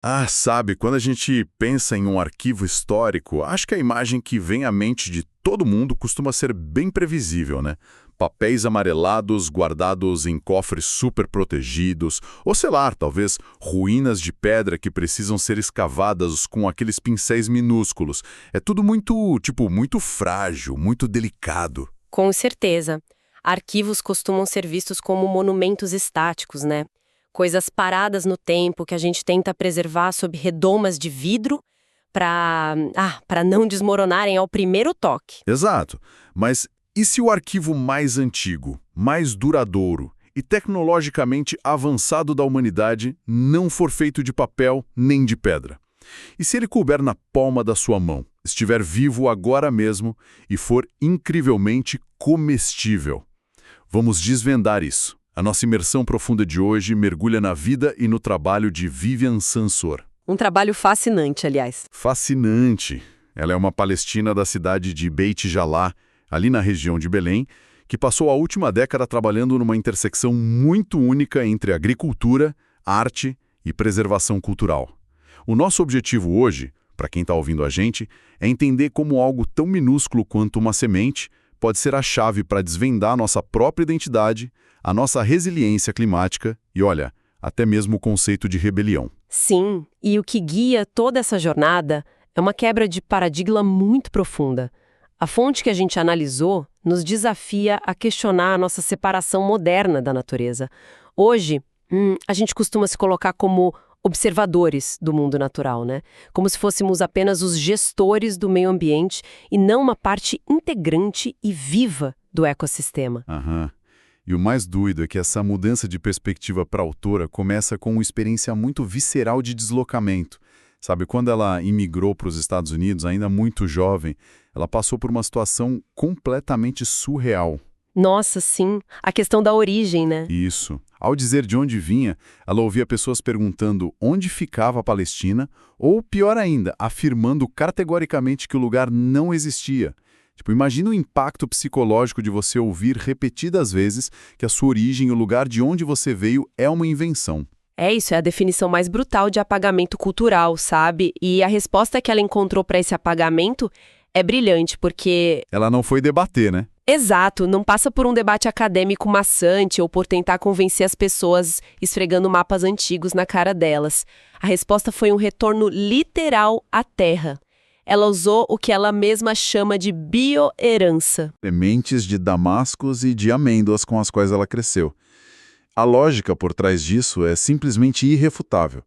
Ah, sabe, quando a gente pensa em um arquivo histórico, acho que a imagem que vem à mente de todo mundo costuma ser bem previsível, né? Papéis amarelados guardados em cofres super protegidos, ou sei lá, talvez ruínas de pedra que precisam ser escavadas com aqueles pincéis minúsculos. É tudo muito, muito frágil, muito delicado. Com certeza. Arquivos costumam ser vistos como monumentos estáticos, né? Coisas paradas no tempo que a gente tenta preservar sob redomas de vidro para não desmoronarem ao primeiro toque. Exato. Mas e se o arquivo mais antigo, mais duradouro e tecnologicamente avançado da humanidade não for feito de papel nem de pedra? E se ele couber na palma da sua mão, estiver vivo agora mesmo e for incrivelmente comestível? Vamos desvendar isso. A nossa imersão profunda de hoje mergulha na vida e no trabalho de Vivian Sansor. Um trabalho fascinante, aliás. Fascinante. Ela é uma palestina da cidade de Beit Jalá, ali na região de Belém, que passou a última década trabalhando numa intersecção muito única entre agricultura, arte e preservação cultural. O nosso objetivo hoje, para quem está ouvindo a gente, é entender como algo tão minúsculo quanto uma semente pode ser a chave para desvendar nossa própria identidade, a nossa resiliência climática e, olha, até mesmo o conceito de rebelião. Sim, e o que guia toda essa jornada é uma quebra de paradigma muito profunda. A fonte que a gente analisou nos desafia a questionar a nossa separação moderna da natureza. Hoje, a gente costuma se colocar como observadores do mundo natural, né? Como se fôssemos apenas os gestores do meio ambiente e não uma parte integrante e viva do ecossistema. Aham. E o mais doido é que essa mudança de perspectiva para a autora começa com uma experiência muito visceral de deslocamento. Sabe, quando ela imigrou para os Estados Unidos, ainda muito jovem, ela passou por uma situação completamente surreal. Nossa, sim. A questão da origem, né? Isso. Ao dizer de onde vinha, ela ouvia pessoas perguntando onde ficava a Palestina, ou, pior ainda, afirmando categoricamente que o lugar não existia. Tipo, imagina o impacto psicológico de você ouvir repetidas vezes que a sua origem e o lugar de onde você veio é uma invenção. É isso, é a definição mais brutal de apagamento cultural, sabe? E a resposta que ela encontrou para esse apagamento é brilhante, porque... Ela não foi debater, né? Exato, não passa por um debate acadêmico maçante ou por tentar convencer as pessoas esfregando mapas antigos na cara delas. A resposta foi um retorno literal à terra. Ela usou o que ela mesma chama de bioherança. Sementes de damascos e de amêndoas com as quais ela cresceu. A lógica por trás disso é simplesmente irrefutável.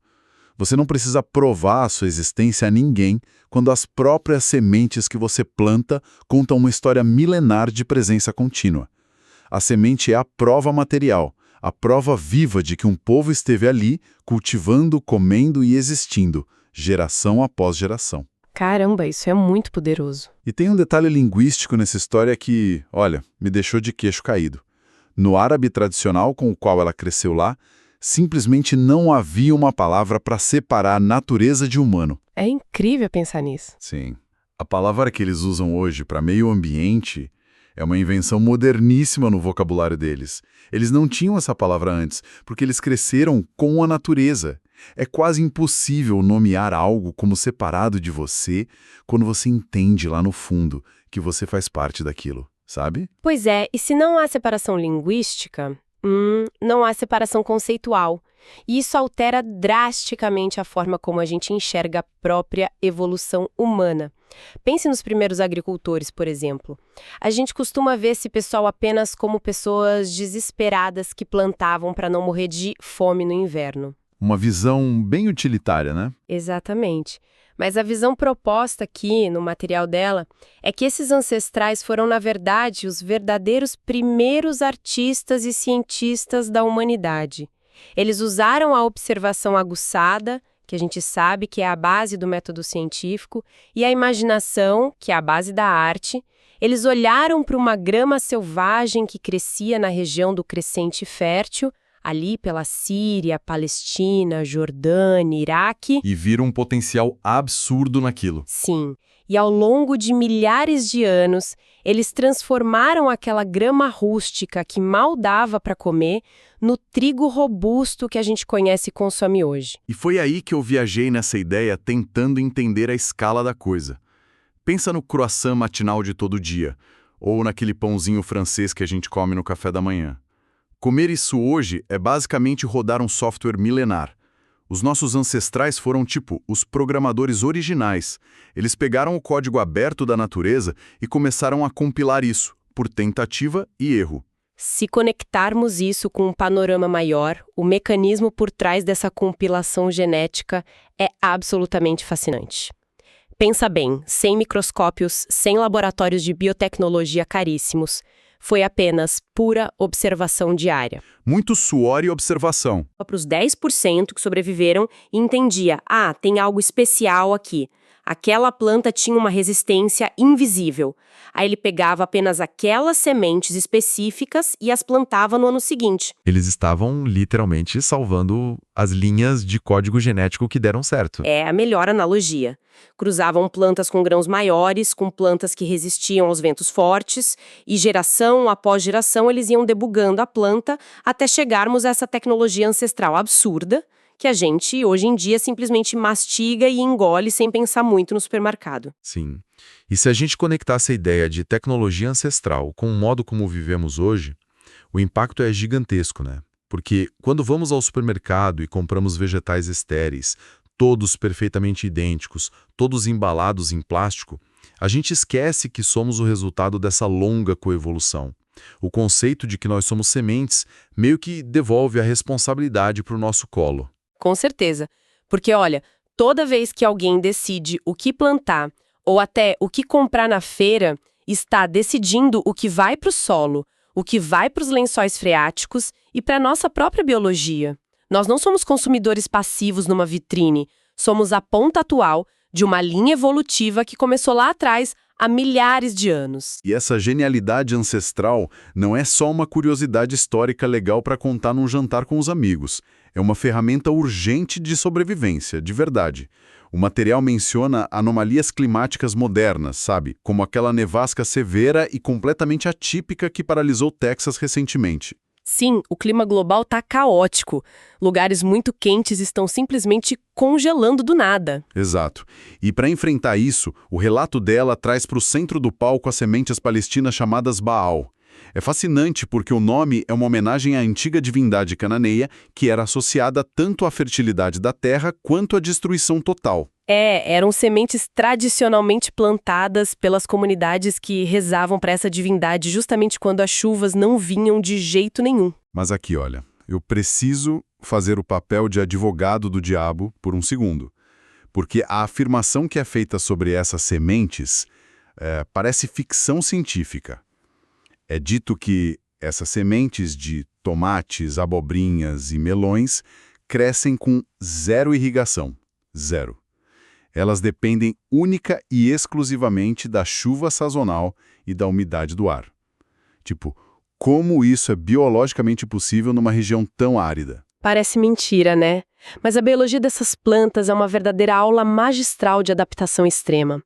Você não precisa provar a sua existência a ninguém quando as próprias sementes que você planta contam uma história milenar de presença contínua. A semente é a prova material, a prova viva de que um povo esteve ali, cultivando, comendo e existindo, geração após geração. Caramba, isso é muito poderoso. E tem um detalhe linguístico nessa história que, olha, me deixou de queixo caído. No árabe tradicional com o qual ela cresceu lá, simplesmente não havia uma palavra para separar natureza de humano. É incrível pensar nisso. Sim. A palavra que eles usam hoje para meio ambiente é uma invenção moderníssima no vocabulário deles. Eles não tinham essa palavra antes, porque eles cresceram com a natureza. É quase impossível nomear algo como separado de você quando você entende lá no fundo que você faz parte daquilo, sabe? Pois é, e se não há separação linguística, não há separação conceitual. E isso altera drasticamente a forma como a gente enxerga a própria evolução humana. Pense nos primeiros agricultores, por exemplo. A gente costuma ver esse pessoal apenas como pessoas desesperadas que plantavam para não morrer de fome no inverno. Uma visão bem utilitária, né? Exatamente. Mas a visão proposta aqui no material dela é que esses ancestrais foram, na verdade, os verdadeiros primeiros artistas e cientistas da humanidade. Eles usaram a observação aguçada, que a gente sabe que é a base do método científico, e a imaginação, que é a base da arte. Eles olharam para uma grama selvagem que crescia na região do Crescente Fértil, ali pela Síria, Palestina, Jordânia, Iraque. E viram um potencial absurdo naquilo. Sim, E ao longo de milhares de anos, eles transformaram aquela grama rústica que mal dava para comer no trigo robusto que a gente conhece e consome hoje. E foi aí que eu viajei nessa ideia tentando entender a escala da coisa. Pensa no croissant matinal de todo dia, ou naquele pãozinho francês que a gente come no café da manhã. Comer isso hoje é basicamente rodar um software milenar. Os nossos ancestrais foram tipo os programadores originais. Eles pegaram o código aberto da natureza e começaram a compilar isso, por tentativa e erro. Se conectarmos isso com um panorama maior, o mecanismo por trás dessa compilação genética é absolutamente fascinante. Pensa bem, sem microscópios, sem laboratórios de biotecnologia caríssimos, foi apenas pura observação diária. Muito suor e observação. Para os 10% que sobreviveram e entendia, tem algo especial aqui. Aquela planta tinha uma resistência invisível. Aí ele pegava apenas aquelas sementes específicas e as plantava no ano seguinte. Eles estavam literalmente salvando as linhas de código genético que deram certo. É a melhor analogia. Cruzavam plantas com grãos maiores, com plantas que resistiam aos ventos fortes, e geração após geração eles iam debugando a planta até chegarmos a essa tecnologia ancestral absurda que a gente, hoje em dia, simplesmente mastiga e engole sem pensar muito no supermercado. Sim. E se a gente conectasse a ideia de tecnologia ancestral com o modo como vivemos hoje, o impacto é gigantesco, né? Porque quando vamos ao supermercado e compramos vegetais estéreis, todos perfeitamente idênticos, todos embalados em plástico, a gente esquece que somos o resultado dessa longa coevolução. O conceito de que nós somos sementes meio que devolve a responsabilidade para o nosso colo. Com certeza. Porque, olha, toda vez que alguém decide o que plantar ou até o que comprar na feira, está decidindo o que vai para o solo, o que vai para os lençóis freáticos e para a nossa própria biologia. Nós não somos consumidores passivos numa vitrine, somos a ponta atual de uma linha evolutiva que começou lá atrás, há milhares de anos. E essa genialidade ancestral não é só uma curiosidade histórica legal para contar num jantar com os amigos. É uma ferramenta urgente de sobrevivência, de verdade. O material menciona anomalias climáticas modernas, sabe? Como aquela nevasca severa e completamente atípica que paralisou Texas recentemente. Sim, o clima global está caótico. Lugares muito quentes estão simplesmente congelando do nada. Exato. E para enfrentar isso, o relato dela traz para o centro do palco as sementes palestinas chamadas Baal. É fascinante porque o nome é uma homenagem à antiga divindade cananeia que era associada tanto à fertilidade da terra quanto à destruição total. Eram sementes tradicionalmente plantadas pelas comunidades que rezavam para essa divindade justamente quando as chuvas não vinham de jeito nenhum. Mas aqui, olha, eu preciso fazer o papel de advogado do diabo por um segundo. Porque a afirmação que é feita sobre essas sementes parece ficção científica. É dito que essas sementes de tomates, abobrinhas e melões crescem com zero irrigação. Zero. Elas dependem única e exclusivamente da chuva sazonal e da umidade do ar. Tipo, como isso é biologicamente possível numa região tão árida? Parece mentira, né? Mas a biologia dessas plantas é uma verdadeira aula magistral de adaptação extrema.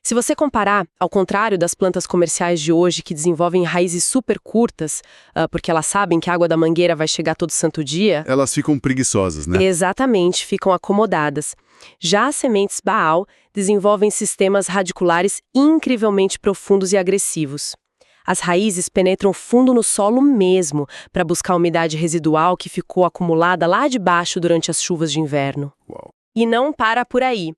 Se você comparar, ao contrário das plantas comerciais de hoje que desenvolvem raízes super curtas, porque elas sabem que a água da mangueira vai chegar todo santo dia... Elas ficam preguiçosas, né? Exatamente, ficam acomodadas. Já as sementes Baal desenvolvem sistemas radiculares incrivelmente profundos e agressivos. As raízes penetram fundo no solo mesmo, para buscar a umidade residual que ficou acumulada lá de baixo durante as chuvas de inverno. Uau. E não para por aí.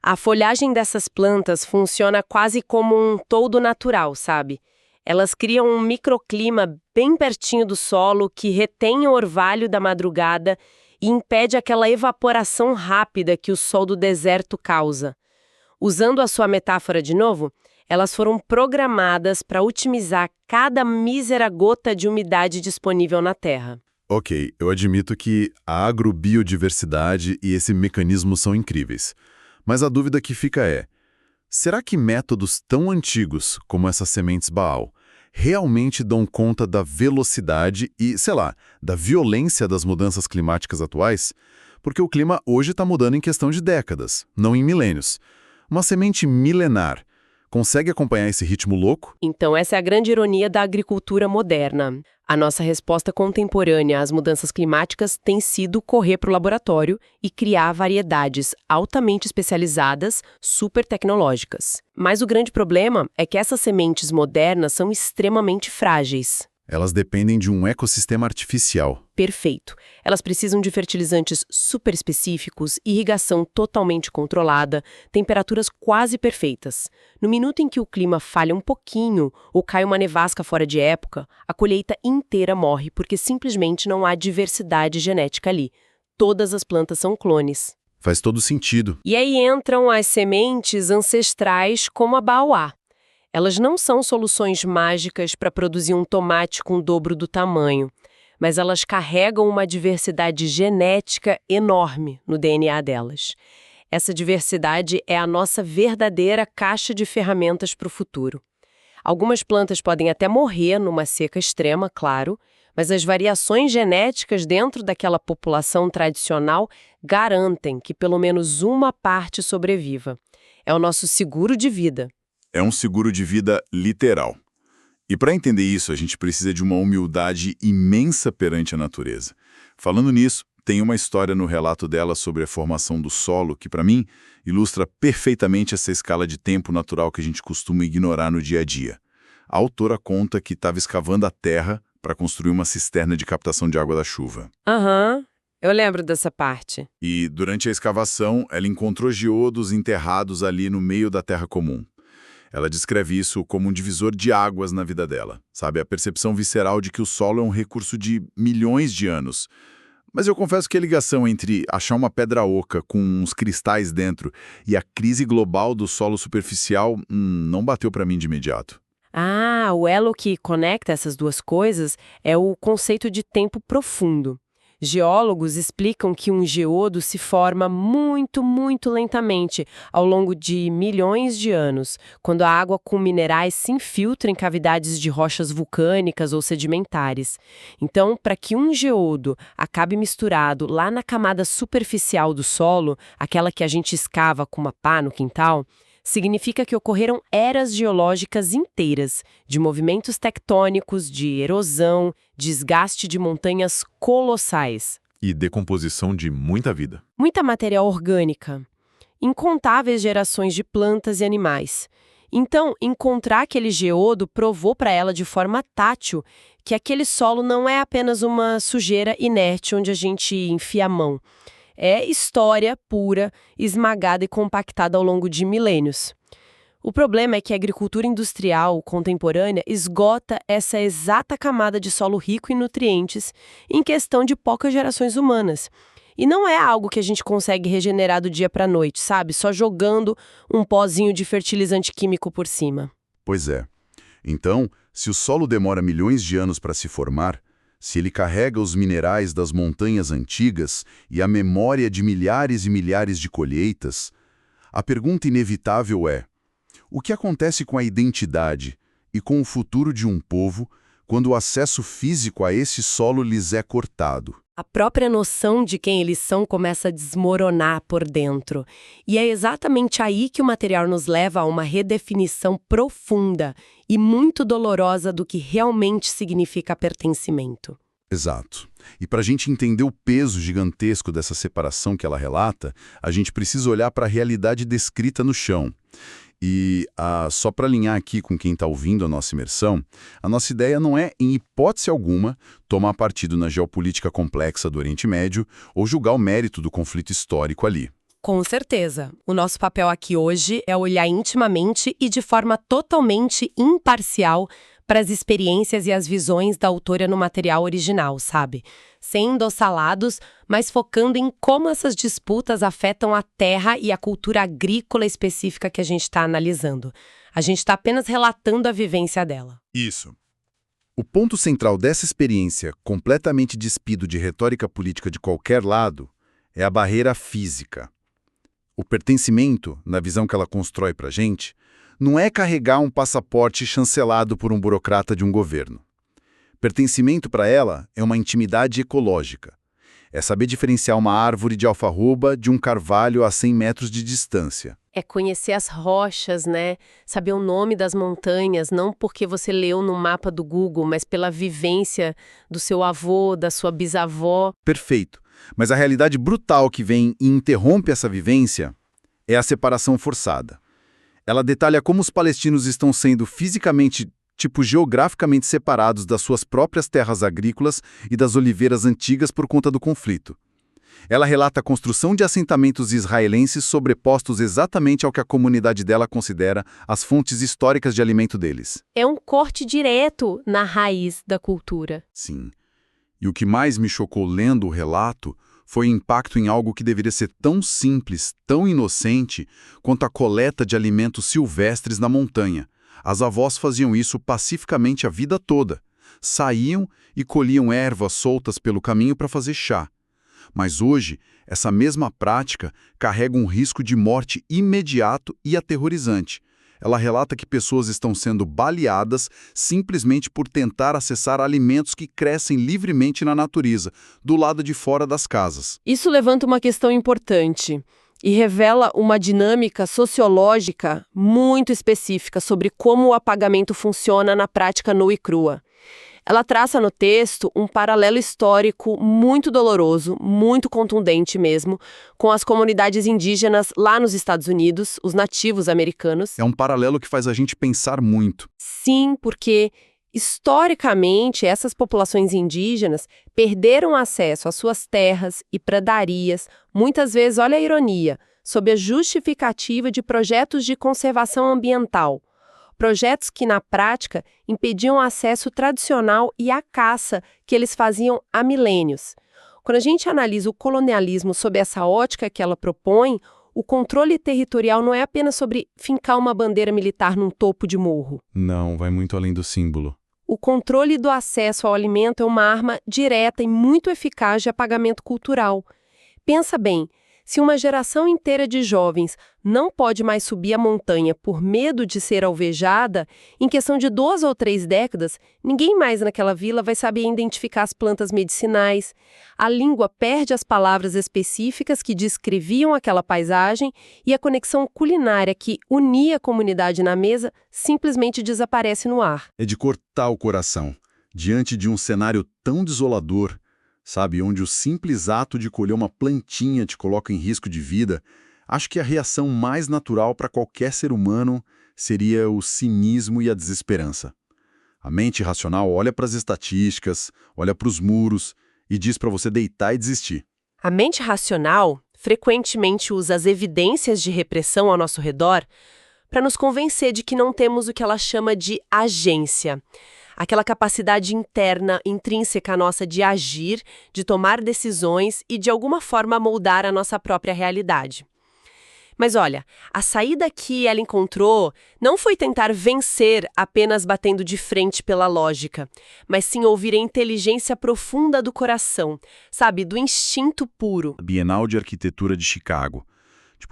A folhagem dessas plantas funciona quase como um toldo natural, sabe? Elas criam um microclima bem pertinho do solo que retém o orvalho da madrugada e impede aquela evaporação rápida que o sol do deserto causa. Usando a sua metáfora de novo, elas foram programadas para otimizar cada mísera gota de umidade disponível na terra. Ok, eu admito que a agrobiodiversidade e esse mecanismo são incríveis. Mas a dúvida que fica é, será que métodos tão antigos como essas sementes Baal realmente dão conta da velocidade e, sei lá, da violência das mudanças climáticas atuais? Porque o clima hoje está mudando em questão de décadas, não em milênios. Uma semente milenar. Consegue acompanhar esse ritmo louco? Então, essa é a grande ironia da agricultura moderna. A nossa resposta contemporânea às mudanças climáticas tem sido correr para o laboratório e criar variedades altamente especializadas, super tecnológicas. Mas o grande problema é que essas sementes modernas são extremamente frágeis. Elas dependem de um ecossistema artificial. Perfeito. Elas precisam de fertilizantes super específicos, irrigação totalmente controlada, temperaturas quase perfeitas. No minuto em que o clima falha um pouquinho ou cai uma nevasca fora de época, a colheita inteira morre porque simplesmente não há diversidade genética ali. Todas as plantas são clones. Faz todo sentido. E aí entram as sementes ancestrais como a baoá. Elas não são soluções mágicas para produzir um tomate com o dobro do tamanho, mas elas carregam uma diversidade genética enorme no DNA delas. Essa diversidade é a nossa verdadeira caixa de ferramentas para o futuro. Algumas plantas podem até morrer numa seca extrema, claro, mas as variações genéticas dentro daquela população tradicional garantem que pelo menos uma parte sobreviva. É o nosso seguro de vida. É um seguro de vida literal. E para entender isso, a gente precisa de uma humildade imensa perante a natureza. Falando nisso, tem uma história no relato dela sobre a formação do solo que, para mim, ilustra perfeitamente essa escala de tempo natural que a gente costuma ignorar no dia a dia. A autora conta que estava escavando a terra para construir uma cisterna de captação de água da chuva. Eu lembro dessa parte. E, durante a escavação, ela encontrou geodos enterrados ali no meio da terra comum. Ela descreve isso como um divisor de águas na vida dela, sabe? A percepção visceral de que o solo é um recurso de milhões de anos. Mas eu confesso que a ligação entre achar uma pedra oca com uns cristais dentro e a crise global do solo superficial não bateu para mim de imediato. O elo que conecta essas duas coisas é o conceito de tempo profundo. Geólogos explicam que um geodo se forma muito, muito lentamente ao longo de milhões de anos, quando a água com minerais se infiltra em cavidades de rochas vulcânicas ou sedimentares. Então, para que um geodo acabe misturado lá na camada superficial do solo, aquela que a gente escava com uma pá no quintal, significa que ocorreram eras geológicas inteiras, de movimentos tectônicos, de erosão, desgaste de montanhas colossais. E decomposição de muita vida. Muita matéria orgânica. Incontáveis gerações de plantas e animais. Então, encontrar aquele geodo provou para ela de forma tátil que aquele solo não é apenas uma sujeira inerte onde a gente enfia a mão. É história pura, esmagada e compactada ao longo de milênios. O problema é que a agricultura industrial contemporânea esgota essa exata camada de solo rico em nutrientes em questão de poucas gerações humanas. E não é algo que a gente consegue regenerar do dia para a noite, sabe? Só jogando um pozinho de fertilizante químico por cima. Pois é. Então, se o solo demora milhões de anos para se formar, se ele carrega os minerais das montanhas antigas e a memória de milhares e milhares de colheitas, a pergunta inevitável é: o que acontece com a identidade e com o futuro de um povo quando o acesso físico a esse solo lhes é cortado? A própria noção de quem eles são começa a desmoronar por dentro. E é exatamente aí que o material nos leva a uma redefinição profunda e muito dolorosa do que realmente significa pertencimento. Exato. E para a gente entender o peso gigantesco dessa separação que ela relata, a gente precisa olhar para a realidade descrita no chão. E só para alinhar aqui com quem está ouvindo a nossa imersão, a nossa ideia não é, em hipótese alguma, tomar partido na geopolítica complexa do Oriente Médio ou julgar o mérito do conflito histórico ali. Com certeza. O nosso papel aqui hoje é olhar intimamente e de forma totalmente imparcial para as experiências e as visões da autora no material original, sabe? Sem endossalados, mas focando em como essas disputas afetam a terra e a cultura agrícola específica que a gente está analisando. A gente está apenas relatando a vivência dela. Isso. O ponto central dessa experiência, completamente despido de retórica política de qualquer lado, é a barreira física. O pertencimento, na visão que ela constrói para a gente, não é carregar um passaporte chancelado por um burocrata de um governo. Pertencimento para ela é uma intimidade ecológica. É saber diferenciar uma árvore de alfarroba de um carvalho a 100 metros de distância. É conhecer as rochas, né? Saber o nome das montanhas, não porque você leu no mapa do Google, mas pela vivência do seu avô, da sua bisavó. Perfeito. Mas a realidade brutal que vem e interrompe essa vivência é a separação forçada. Ela detalha como os palestinos estão sendo fisicamente, geograficamente separados das suas próprias terras agrícolas e das oliveiras antigas por conta do conflito. Ela relata a construção de assentamentos israelenses sobrepostos exatamente ao que a comunidade dela considera as fontes históricas de alimento deles. É um corte direto na raiz da cultura. Sim. E o que mais me chocou lendo o relato foi o impacto em algo que deveria ser tão simples, tão inocente, quanto a coleta de alimentos silvestres na montanha. As avós faziam isso pacificamente a vida toda. Saíam e colhiam ervas soltas pelo caminho para fazer chá. Mas hoje, essa mesma prática carrega um risco de morte imediato e aterrorizante. Ela relata que pessoas estão sendo baleadas simplesmente por tentar acessar alimentos que crescem livremente na natureza, do lado de fora das casas. Isso levanta uma questão importante e revela uma dinâmica sociológica muito específica sobre como o apagamento funciona na prática nua e crua. Ela traça no texto um paralelo histórico muito doloroso, muito contundente mesmo, com as comunidades indígenas lá nos Estados Unidos, os nativos americanos. É um paralelo que faz a gente pensar muito. Sim, porque historicamente essas populações indígenas perderam acesso às suas terras e pradarias, muitas vezes, olha a ironia, sob a justificativa de projetos de conservação ambiental. Projetos que, na prática, impediam o acesso tradicional e a caça que eles faziam há milênios. Quando a gente analisa o colonialismo sob essa ótica que ela propõe, o controle territorial não é apenas sobre fincar uma bandeira militar num topo de morro. Não, vai muito além do símbolo. O controle do acesso ao alimento é uma arma direta e muito eficaz de apagamento cultural. Pensa bem, se uma geração inteira de jovens não pode mais subir a montanha por medo de ser alvejada, em questão de 2 ou 3 décadas, ninguém mais naquela vila vai saber identificar as plantas medicinais. A língua perde as palavras específicas que descreviam aquela paisagem e a conexão culinária que unia a comunidade na mesa simplesmente desaparece no ar. É de cortar o coração. Diante de um cenário tão desolador, sabe, onde o simples ato de colher uma plantinha te coloca em risco de vida, acho que a reação mais natural para qualquer ser humano seria o cinismo e a desesperança. A mente racional olha para as estatísticas, olha para os muros e diz para você deitar e desistir. A mente racional frequentemente usa as evidências de repressão ao nosso redor para nos convencer de que não temos o que ela chama de agência. Aquela capacidade interna, intrínseca nossa de agir, de tomar decisões e, de alguma forma, moldar a nossa própria realidade. Mas olha, a saída que ela encontrou não foi tentar vencer apenas batendo de frente pela lógica, mas sim ouvir a inteligência profunda do coração, sabe, do instinto puro. A Bienal de Arquitetura de Chicago.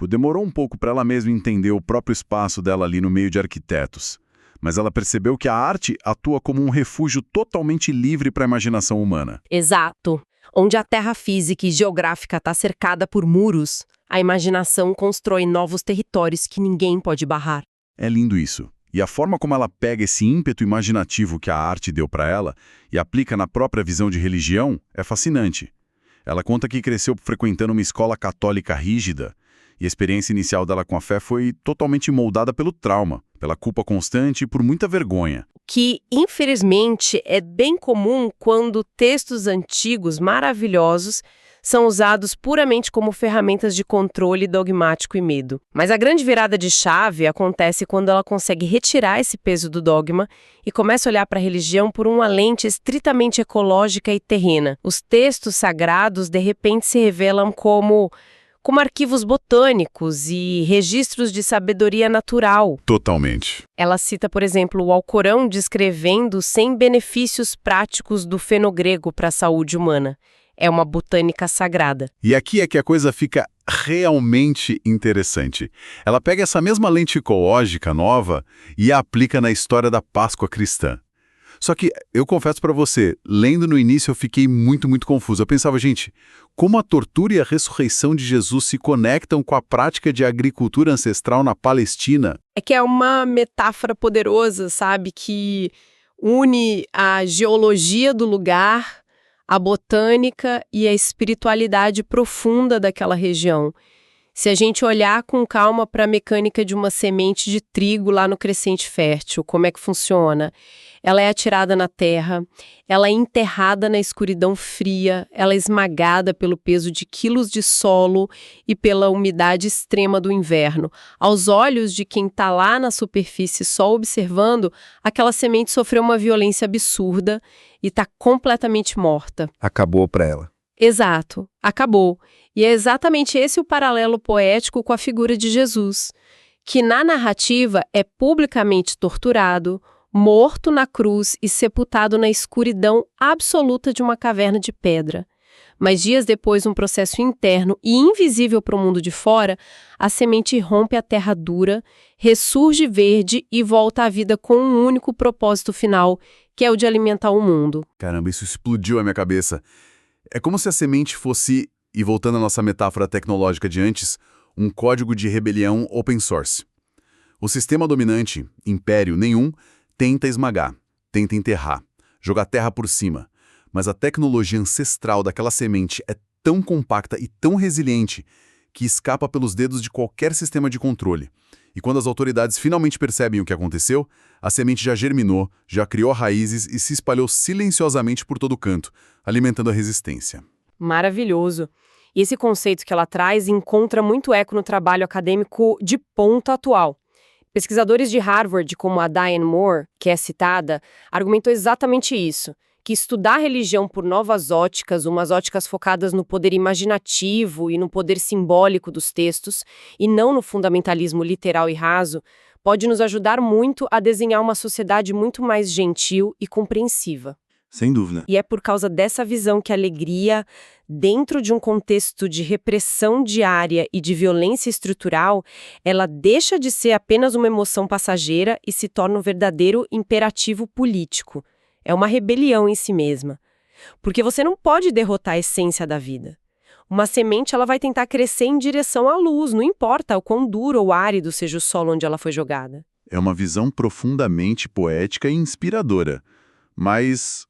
Demorou um pouco para ela mesma entender o próprio espaço dela ali no meio de arquitetos. Mas ela percebeu que a arte atua como um refúgio totalmente livre para a imaginação humana. Exato. Onde a terra física e geográfica está cercada por muros, a imaginação constrói novos territórios que ninguém pode barrar. É lindo isso. E a forma como ela pega esse ímpeto imaginativo que a arte deu para ela e aplica na própria visão de religião é fascinante. Ela conta que cresceu frequentando uma escola católica rígida, e a experiência inicial dela com a fé foi totalmente moldada pelo trauma, pela culpa constante e por muita vergonha. Que, infelizmente, é bem comum quando textos antigos maravilhosos são usados puramente como ferramentas de controle dogmático e medo. Mas a grande virada de chave acontece quando ela consegue retirar esse peso do dogma e começa a olhar para a religião por uma lente estritamente ecológica e terrena. Os textos sagrados, de repente, se revelam como arquivos botânicos e registros de sabedoria natural. Totalmente. Ela cita, por exemplo, o Alcorão descrevendo 100 benefícios práticos do feno grego para a saúde humana. É uma botânica sagrada. E aqui é que a coisa fica realmente interessante. Ela pega essa mesma lente ecológica nova e a aplica na história da Páscoa cristã. Só que eu confesso para você, lendo no início eu fiquei muito confuso. Eu pensava, gente, como a tortura e a ressurreição de Jesus se conectam com a prática de agricultura ancestral na Palestina? É que é uma metáfora poderosa, sabe? Que une a geologia do lugar, a botânica e a espiritualidade profunda daquela região. Se a gente olhar com calma para a mecânica de uma semente de trigo lá no crescente fértil, como é que funciona? Ela é atirada na terra, ela é enterrada na escuridão fria, ela é esmagada pelo peso de quilos de solo e pela umidade extrema do inverno. Aos olhos de quem está lá na superfície só observando, aquela semente sofreu uma violência absurda e está completamente morta. Acabou para ela. Exato, acabou. E é exatamente esse o paralelo poético com a figura de Jesus, que na narrativa é publicamente torturado, morto na cruz e sepultado na escuridão absoluta de uma caverna de pedra. Mas dias depois, um processo interno e invisível para o mundo de fora, a semente rompe a terra dura, ressurge verde e volta à vida com um único propósito final, que é o de alimentar o mundo. Caramba, isso explodiu a minha cabeça. É como se a semente fosse, e voltando à nossa metáfora tecnológica de antes, um código de rebelião open source. O sistema dominante, império nenhum, tenta esmagar, tenta enterrar, jogar terra por cima. Mas a tecnologia ancestral daquela semente é tão compacta e tão resiliente que escapa pelos dedos de qualquer sistema de controle. E quando as autoridades finalmente percebem o que aconteceu, a semente já germinou, já criou raízes e se espalhou silenciosamente por todo canto, alimentando a resistência. Maravilhoso. E esse conceito que ela traz encontra muito eco no trabalho acadêmico de ponta atual. Pesquisadores de Harvard, como a Diane Moore, que é citada, argumentou exatamente isso, que estudar religião por novas óticas, umas óticas focadas no poder imaginativo e no poder simbólico dos textos, e não no fundamentalismo literal e raso, pode nos ajudar muito a desenhar uma sociedade muito mais gentil e compreensiva. Sem dúvida. E é por causa dessa visão que a alegria, dentro de um contexto de repressão diária e de violência estrutural, ela deixa de ser apenas uma emoção passageira e se torna um verdadeiro imperativo político. É uma rebelião em si mesma. Porque você não pode derrotar a essência da vida. Uma semente ela vai tentar crescer em direção à luz, não importa o quão duro ou árido seja o solo onde ela foi jogada. É uma visão profundamente poética e inspiradora. Mas...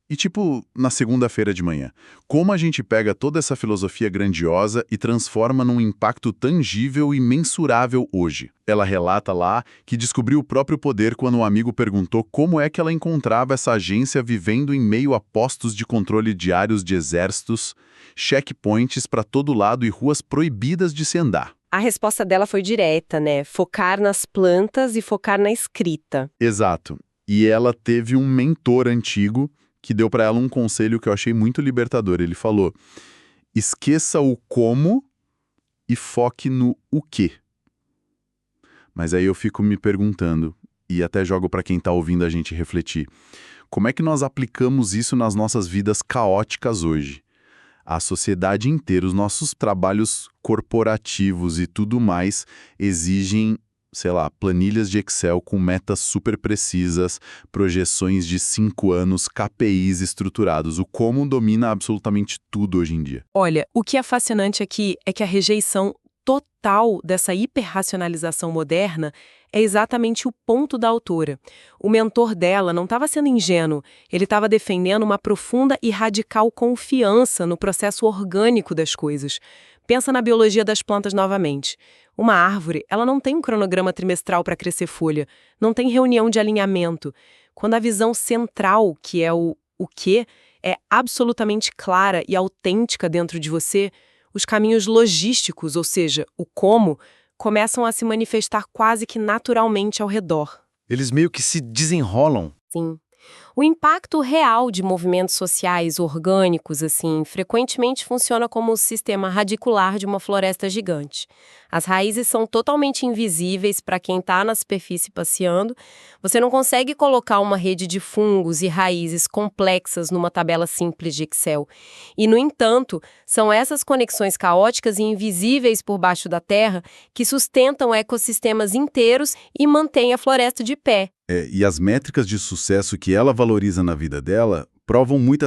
E tipo, na segunda-feira de manhã, como a gente pega toda essa filosofia grandiosa e transforma num impacto tangível e mensurável hoje? Ela relata lá que descobriu o próprio poder quando um amigo perguntou como é que ela encontrava essa agência vivendo em meio a postos de controle diários de exércitos, checkpoints para todo lado e ruas proibidas de se andar. A resposta dela foi direta, né? Focar nas plantas e focar na escrita. Exato. E ela teve um mentor antigo que deu para ela um conselho que eu achei muito libertador. Ele falou, esqueça o como e foque no o quê. Mas aí eu fico me perguntando, e até jogo para quem está ouvindo a gente refletir, como é que nós aplicamos isso nas nossas vidas caóticas hoje? A sociedade inteira, os nossos trabalhos corporativos e tudo mais exigem, sei lá, planilhas de Excel com metas super precisas, projeções de 5 anos, KPIs estruturados. O como domina absolutamente tudo hoje em dia. Olha, o que é fascinante aqui é que a rejeição total dessa hiperracionalização moderna é exatamente o ponto da autora. O mentor dela não estava sendo ingênuo, ele estava defendendo uma profunda e radical confiança no processo orgânico das coisas. Pensa na biologia das plantas novamente. Uma árvore, ela não tem um cronograma trimestral para crescer folha, não tem reunião de alinhamento. Quando a visão central, que é o quê, é absolutamente clara e autêntica dentro de você, os caminhos logísticos, ou seja, o como, começam a se manifestar quase que naturalmente ao redor. Eles meio que se desenrolam. Sim. O impacto real de movimentos sociais orgânicos, assim, frequentemente funciona como o sistema radicular de uma floresta gigante. As raízes são totalmente invisíveis para quem está na superfície passeando. Você não consegue colocar uma rede de fungos e raízes complexas numa tabela simples de Excel. E, no entanto, são essas conexões caóticas e invisíveis por baixo da terra que sustentam ecossistemas inteiros e mantêm a floresta de pé. E as métricas de sucesso que ela valoriza na vida dela provam muito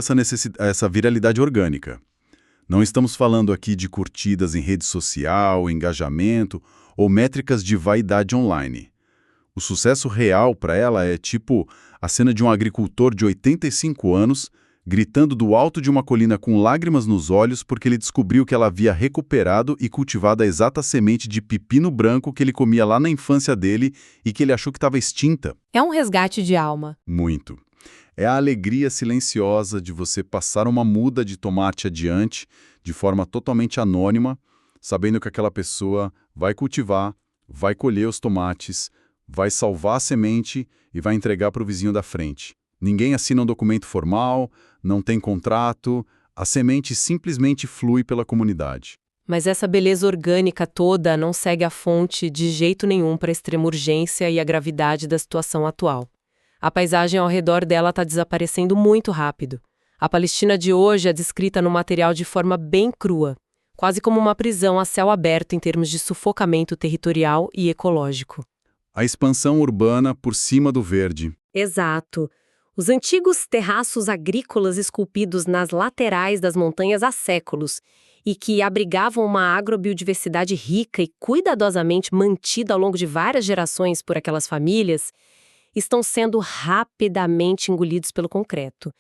essa viralidade orgânica. Não estamos falando aqui de curtidas em rede social, engajamento ou métricas de vaidade online. O sucesso real para ela é tipo a cena de um agricultor de 85 anos gritando do alto de uma colina com lágrimas nos olhos porque ele descobriu que ela havia recuperado e cultivado a exata semente de pepino branco que ele comia lá na infância dele e que ele achou que estava extinta. É um resgate de alma. Muito. É a alegria silenciosa de você passar uma muda de tomate adiante de forma totalmente anônima, sabendo que aquela pessoa vai cultivar, vai colher os tomates, vai salvar a semente e vai entregar para o vizinho da frente. Ninguém assina um documento formal, não tem contrato, a semente simplesmente flui pela comunidade. Mas essa beleza orgânica toda não segue a fonte de jeito nenhum para a extrema urgência e a gravidade da situação atual. A paisagem ao redor dela está desaparecendo muito rápido. A Palestina de hoje é descrita no material de forma bem crua, quase como uma prisão a céu aberto em termos de sufocamento territorial e ecológico. A expansão urbana por cima do verde. Exato. Os antigos terraços agrícolas esculpidos nas laterais das montanhas há séculos e que abrigavam uma agrobiodiversidade rica e cuidadosamente mantida ao longo de várias gerações por aquelas famílias, estão sendo rapidamente engolidos pelo concreto.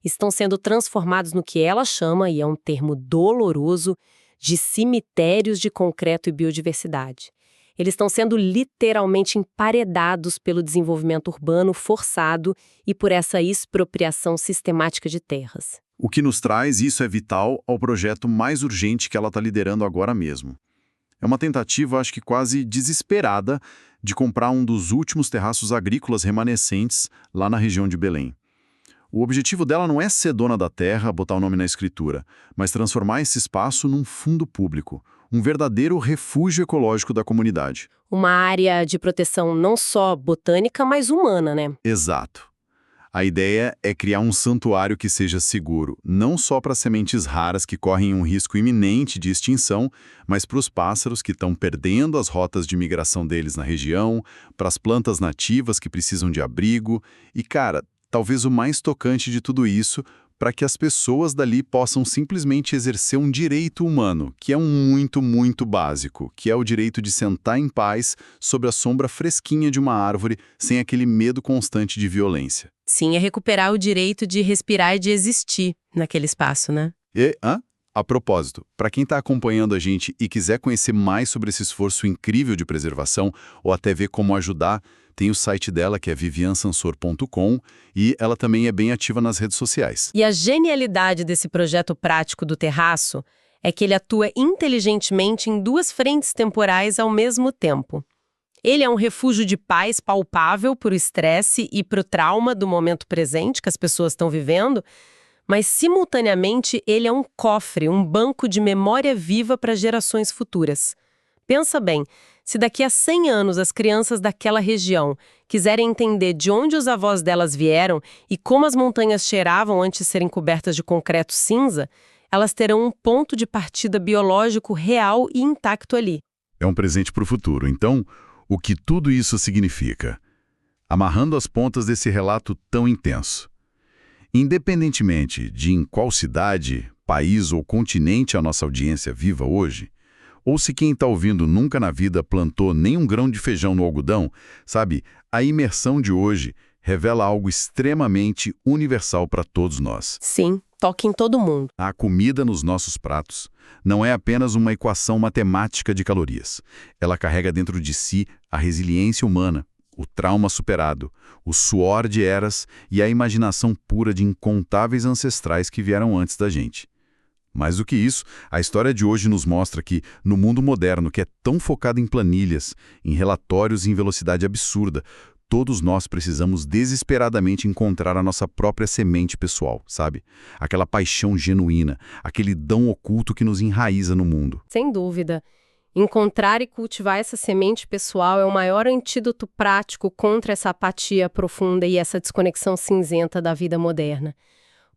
Estão sendo transformados no que ela chama, e é um termo doloroso, de cemitérios de concreto e biodiversidade. Eles estão sendo literalmente emparedados pelo desenvolvimento urbano forçado e por essa expropriação sistemática de terras. O que nos traz, isso é vital, ao projeto mais urgente que ela está liderando agora mesmo. É uma tentativa, acho que quase desesperada, de comprar um dos últimos terraços agrícolas remanescentes lá na região de Belém. O objetivo dela não é ser dona da terra, botar o nome na escritura, mas transformar esse espaço num fundo público, um verdadeiro refúgio ecológico da comunidade. Uma área de proteção não só botânica, mas humana, né? Exato. A ideia é criar um santuário que seja seguro, não só para sementes raras que correm um risco iminente de extinção, mas para os pássaros que estão perdendo as rotas de migração deles na região, para as plantas nativas que precisam de abrigo e, cara, talvez o mais tocante de tudo isso, para que as pessoas dali possam simplesmente exercer um direito humano, que é um muito básico, que é o direito de sentar em paz sob a sombra fresquinha de uma árvore, sem aquele medo constante de violência. Sim, é recuperar o direito de respirar e de existir naquele espaço, né? A propósito, para quem está acompanhando a gente e quiser conhecer mais sobre esse esforço incrível de preservação, ou até ver como ajudar, tem o site dela, que é viviansansor.com, e ela também é bem ativa nas redes sociais. E a genialidade desse projeto prático do terraço é que ele atua inteligentemente em duas frentes temporais ao mesmo tempo. Ele é um refúgio de paz palpável para o estresse e para o trauma do momento presente que as pessoas estão vivendo, mas, simultaneamente, ele é um cofre, um banco de memória viva para gerações futuras. Pensa bem, se daqui a 100 anos as crianças daquela região quiserem entender de onde os avós delas vieram e como as montanhas cheiravam antes de serem cobertas de concreto cinza, elas terão um ponto de partida biológico real e intacto ali. É um presente para o futuro. Então, o que tudo isso significa? Amarrando as pontas desse relato tão intenso. Independentemente de em qual cidade, país ou continente a nossa audiência viva hoje, ou se quem está ouvindo nunca na vida plantou nem um grão de feijão no algodão, sabe, a imersão de hoje revela algo extremamente universal para todos nós. Sim, toca em todo mundo. A comida nos nossos pratos não é apenas uma equação matemática de calorias. Ela carrega dentro de si a resiliência humana, o trauma superado, o suor de eras e a imaginação pura de incontáveis ancestrais que vieram antes da gente. Mais do que isso, a história de hoje nos mostra que, no mundo moderno que é tão focado em planilhas, em relatórios e em velocidade absurda, todos nós precisamos desesperadamente encontrar a nossa própria semente pessoal, sabe? Aquela paixão genuína, aquele dom oculto que nos enraiza no mundo. Sem dúvida. Encontrar e cultivar essa semente pessoal é o maior antídoto prático contra essa apatia profunda e essa desconexão cinzenta da vida moderna.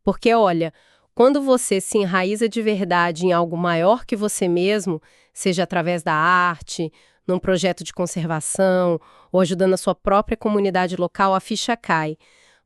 Porque, olha, quando você se enraiza de verdade em algo maior que você mesmo, seja através da arte, num projeto de conservação ou ajudando a sua própria comunidade local, a ficha cai.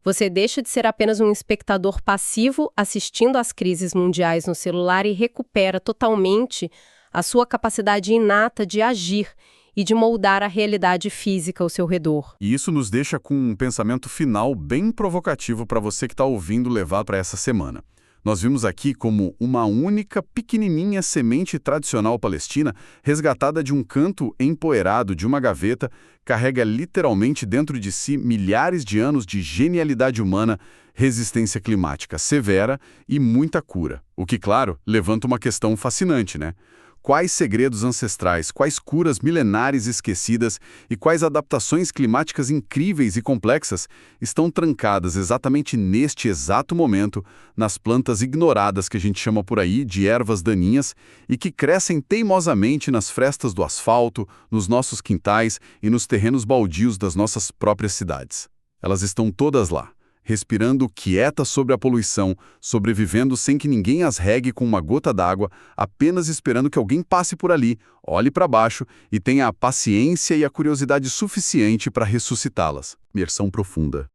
Você deixa de ser apenas um espectador passivo assistindo às crises mundiais no celular e recupera totalmente a sua capacidade inata de agir e de moldar a realidade física ao seu redor. E isso nos deixa com um pensamento final bem provocativo para você que está ouvindo levar para essa semana. Nós vimos aqui como uma única pequenininha semente tradicional palestina, resgatada de um canto empoeirado de uma gaveta, carrega literalmente dentro de si milhares de anos de genialidade humana, resistência climática severa e muita cura. O que, claro, levanta uma questão fascinante, né? Quais segredos ancestrais, quais curas milenares esquecidas e quais adaptações climáticas incríveis e complexas estão trancadas exatamente neste exato momento nas plantas ignoradas que a gente chama por aí de ervas daninhas e que crescem teimosamente nas frestas do asfalto, nos nossos quintais e nos terrenos baldios das nossas próprias cidades. Elas estão todas lá, respirando quieta sobre a poluição, sobrevivendo sem que ninguém as regue com uma gota d'água, apenas esperando que alguém passe por ali, olhe para baixo e tenha a paciência e a curiosidade suficiente para ressuscitá-las. Imersão profunda.